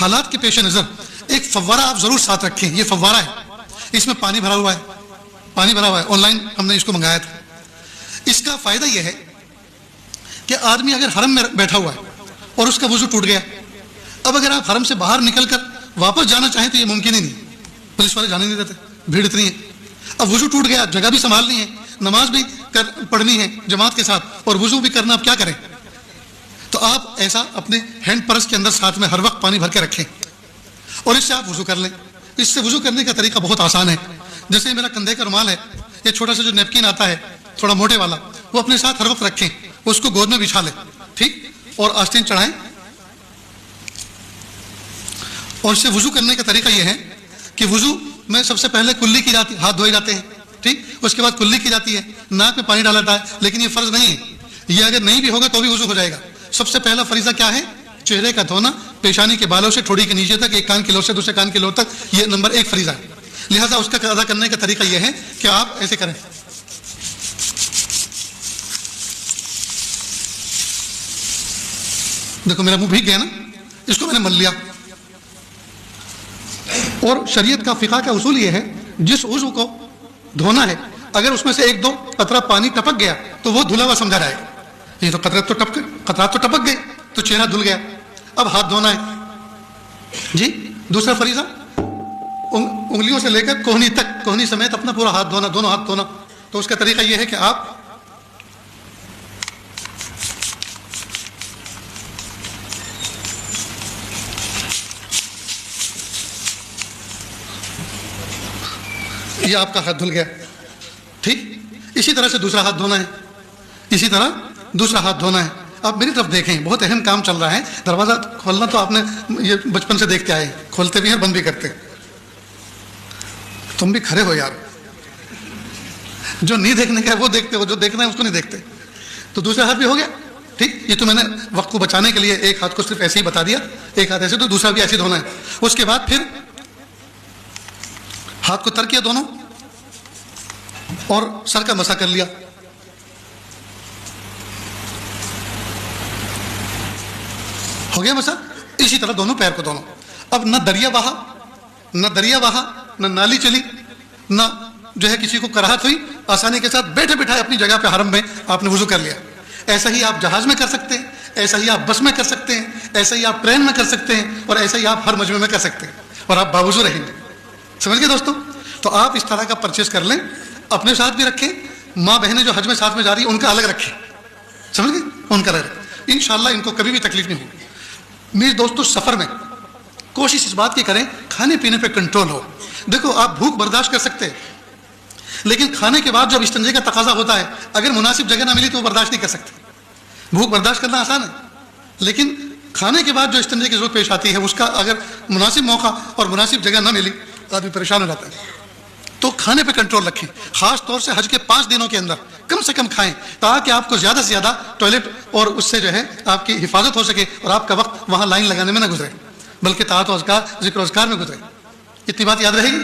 حالات کے پیش نظر ایک فوارہ آپ ضرور ساتھ رکھیں. یہ فوارہ ہے, اس میں پانی بھرا ہوا ہے, آن لائن ہم نے اس کو منگایا تھا. اس کا فائدہ یہ ہے کہ آدمی اگر حرم میں بیٹھا ہوا ہے اور اس کا وضو ٹوٹ گیا, اب اگر آپ حرم سے باہر نکل کر واپس جانا چاہیں تو یہ ممکن ہی نہیں, پولیس والے جانے نہیں دیتے, بھیڑ اتنی ہے. اب وضو ٹوٹ گیا, جگہ بھی سنبھالنی ہے, نماز بھی پڑھنی ہے جماعت کے ساتھ, اور وضو بھی کرنا, اب کیا کریں؟ تو آپ ایسا اپنے ہینڈ پرس کے اندر ساتھ میں ہر وقت پانی بھر کے رکھیں اور اس سے آپ وضو کر لیں. اس سے وضو کرنے کا طریقہ بہت آسان ہے. جیسے میرا کندھے کا رومال ہے, یہ چھوٹا سا جو نیپکن آتا ہے تھوڑا موٹے والا, وہ اپنے ساتھ ہر وقت رکھیں, اس کو گود میں بچھا لیں, ٹھیک, اور آستین چڑھائیں. اور اس سے وضو کرنے کا طریقہ یہ ہے کہ وضو میں سب سے پہلے کلی کی جاتی, ہاتھ دھوئے جاتے ہیں, ٹھیک, اس کے بعد کلی کی جاتی ہے, ناک میں پانی ڈالا جاتا ہے. لیکن یہ فرض نہیں ہے, یہ اگر نہیں بھی ہوگا تو بھی وضو ہو جائے گا. سب سے پہلا فریضہ کیا ہے؟ چہرے کا دھونا, پیشانی کے بالوں سے ٹھوڑی کے نیچے تک, ایک کان کی لو سے دوسرے کان کی لو تک, یہ نمبر 1 فریضہ ہے. لہذا اس کا ادا کرنے کا طریقہ یہ ہے کہ آپ ایسے کریں, دیکھو میرا منہ بھیگ گیا نا, اس کو میں نے مل لیا. اور شریعت کا فقہ کا اصول یہ ہے, جس عضو کو دھونا ہے اگر اس میں سے 1-2 قطرہ پانی ٹپک گیا تو وہ دھلا ہوا سمجھا جائے گا. یہ تو قطرات تو ٹپک گئے تو چہرہ دھل گیا, اب ہاتھ دھونا ہے جی. دوسرا فریضہ انگلیوں سے لے کر کوہنی تک, کوہنی سمیت اپنا پورا ہاتھ دھونا, دونوں ہاتھ دھونا. تو اس کا طریقہ یہ ہے کہ آپ یہ آپ کا ہاتھ دھل گیا, ٹھیک. اسی طرح سے دوسرا ہاتھ دھونا ہے, اسی طرح دوسرا ہاتھ دھونا ہے. آپ میری طرف دیکھیں, بہت اہم کام چل رہا ہے. دروازہ کھولنا تو آپ نے یہ بچپن سے دیکھتے آئے, کھولتے بھی ہیں بند بھی کرتے. تم بھی کھڑے ہو یار, جو نہیں دیکھنے کا ہے وہ دیکھتے ہو, جو دیکھنا ہے اس کو نہیں دیکھتے. تو دوسرا ہاتھ بھی ہو گیا, ٹھیک. یہ تو میں نے وقت کو بچانے کے لیے ایک ہاتھ کو صرف ایسے ہی بتا دیا, ایک ہاتھ ایسے, تو دوسرا بھی ایسے دھونا ہے. اس کے بعد پھر ہاتھ کو تر کیا دونوں اور سر کا مسح کر لیا. ہو گیا مسح. اسی طرح دونوں پیر کو دونوں. اب نہ دریا بہا, نہ نالی چلی, نہ جو ہے کسی کو کراہت ہوئی, آسانی کے ساتھ بیٹھے بٹھائے اپنی جگہ پہ حرم میں آپ نے وضو کر لیا. ایسا ہی آپ جہاز میں کر سکتے ہیں, ایسا ہی آپ بس میں کر سکتے ہیں, ایسا ہی آپ ٹرین میں کر سکتے ہیں, اور ایسا ہی آپ ہر مجمع میں کر سکتے ہیں, اور آپ باوضو رہیں گے. سمجھ گئے دوستوں؟ تو آپ اس طرح کا پرچیز کر لیں, اپنے ساتھ بھی رکھیں, ماں بہنیں جو حج میں ساتھ میں جا رہی ہیں ان کا الگ رکھیں, سمجھ گئے, ان کا الگ رکھیں. انشاءاللہ ان کو کبھی بھی تکلیف نہیں ہوگی. میرے دوستوں, سفر میں کوشش اس بات کی کریں کھانے پینے پہ کنٹرول ہو. دیکھو آپ بھوک برداشت کر سکتے ہیں, لیکن کھانے کے بعد جب استنجے کا تقاضا ہوتا ہے, اگر مناسب جگہ نہ ملی تو وہ برداشت نہیں کر سکتے. بھوک برداشت کرنا آسان ہے, لیکن کھانے کے بعد جو استنجے کی ضرورت پیش آتی ہے, اس کا اگر مناسب موقع اور مناسب جگہ نہ ملی تو آدمی پریشان ہو جاتا ہے. تو کھانے پہ کنٹرول رکھیں, خاص طور سے حج کے 5 دنوں کے اندر کم سے کم کھائیں, تاکہ آپ کو زیادہ سے زیادہ ٹوائلٹ اور اس سے جو ہے آپ کی حفاظت ہو سکے, اور آپ کا وقت وہاں لائن لگانے میں نہ گزرے, بلکہ طاعت و اذکار, ذکر و اذکار میں گزرے. اتنی بات یاد رہے گی.